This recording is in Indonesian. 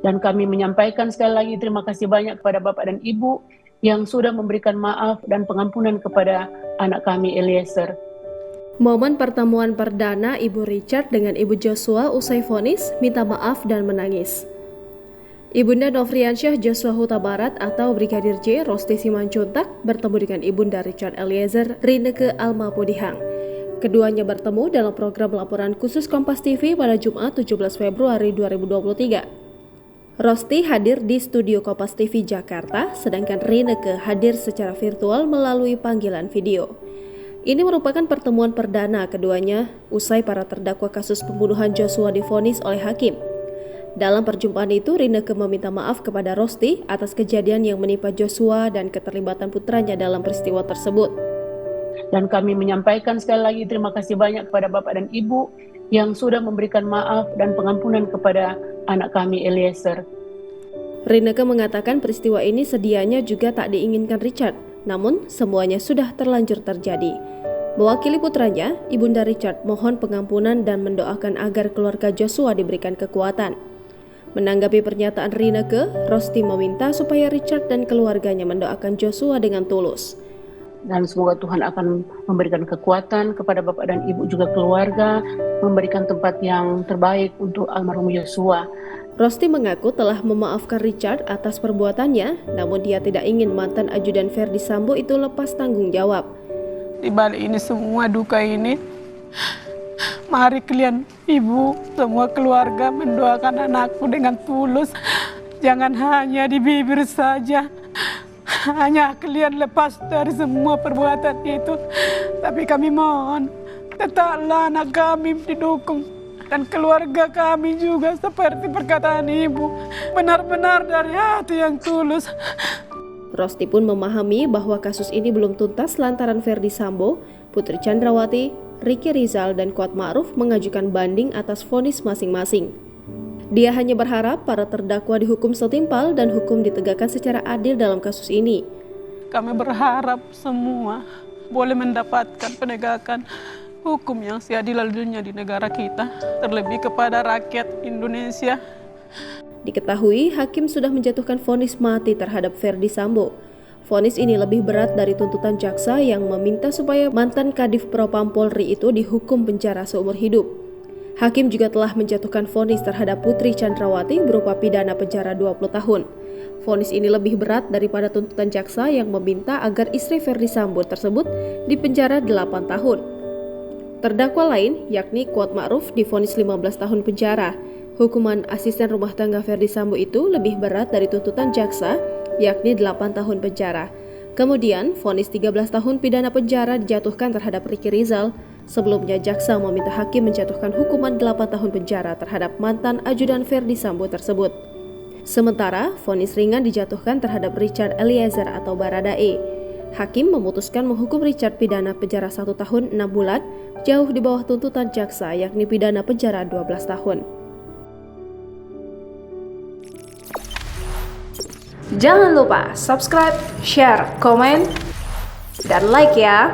Dan kami menyampaikan sekali lagi terima kasih banyak kepada Bapak dan Ibu yang sudah memberikan maaf dan pengampunan kepada anak kami Eliezer. Momen pertemuan perdana Ibu Richard dengan Ibu Joshua usai vonis minta maaf dan menangis. Ibunda Nofriansyah Joshua Huta Barat atau Brigadir J. Rosti Simanjuntak bertemu dengan Ibunda Richard Eliezer Rineke Alma Pudihang. Keduanya bertemu dalam program laporan khusus Kompas TV pada Jumat 17 Februari 2023. Rosti hadir di studio Kompas TV Jakarta, sedangkan Rineke hadir secara virtual melalui panggilan video. Ini merupakan pertemuan perdana keduanya usai para terdakwa kasus pembunuhan Joshua divonis oleh hakim. Dalam perjumpaan itu, Rineke meminta maaf kepada Rosti atas kejadian yang menimpa Joshua dan keterlibatan putranya dalam peristiwa tersebut. Dan kami menyampaikan sekali lagi terima kasih banyak kepada Bapak dan Ibu yang sudah memberikan maaf dan pengampunan kepada anak kami Eliezer. Rineke mengatakan peristiwa ini sedianya juga tak diinginkan Richard, namun semuanya sudah terlanjur terjadi. Mewakili putranya, Ibunda Richard mohon pengampunan dan mendoakan agar keluarga Joshua diberikan kekuatan. Menanggapi pernyataan Rineke, Rosti meminta supaya Richard dan keluarganya mendoakan Joshua dengan tulus. Dan semoga Tuhan akan memberikan kekuatan kepada Bapak dan Ibu juga keluarga, memberikan tempat yang terbaik untuk almarhum Joshua. Rosti mengaku telah memaafkan Richard atas perbuatannya, namun dia tidak ingin mantan ajudan Ferdy Sambo itu lepas tanggung jawab. Di balik ini semua duka ini, mari kalian ibu, semua keluarga mendoakan anakku dengan tulus. Jangan hanya di bibir saja. Hanya kalian lepas dari semua perbuatan itu. Tapi kami mohon, tetaplah anak kami didukung. Dan keluarga kami juga seperti perkataan ibu. Benar-benar dari hati yang tulus. Rosti pun memahami bahwa kasus ini belum tuntas lantaran Ferdy Sambo, Putri Chandrawati, Ricky Rizal, dan Kuat Ma'ruf mengajukan banding atas vonis masing-masing. Dia hanya berharap para terdakwa dihukum setimpal dan hukum ditegakkan secara adil dalam kasus ini. Kami berharap semua boleh mendapatkan penegakan hukum yang seadil-adilnya di negara kita, terlebih kepada rakyat Indonesia. Diketahui, hakim sudah menjatuhkan vonis mati terhadap Ferdy Sambo. Vonis ini lebih berat dari tuntutan jaksa yang meminta supaya mantan Kadif Propam Polri itu dihukum penjara seumur hidup. Hakim juga telah menjatuhkan vonis terhadap Putri Chandrawati berupa pidana penjara 20 tahun. Vonis ini lebih berat daripada tuntutan jaksa yang meminta agar istri Ferdy Sambo tersebut dipenjara 8 tahun. Terdakwa lain, yakni Kuat Ma'ruf, divonis 15 tahun penjara. Hukuman asisten rumah tangga Ferdy Sambo itu lebih berat dari tuntutan jaksa, yakni 8 tahun penjara. Kemudian, vonis 13 tahun pidana penjara dijatuhkan terhadap Ricky Rizal. Sebelumnya, jaksa meminta hakim menjatuhkan hukuman 8 tahun penjara terhadap mantan ajudan Ferdy Sambo tersebut. Sementara, vonis ringan dijatuhkan terhadap Richard Eliezer atau Baradae. Hakim memutuskan menghukum Richard pidana penjara 1 tahun 6 bulan, jauh di bawah tuntutan jaksa yakni pidana penjara 12 tahun. Jangan lupa subscribe, share, komen, dan like ya!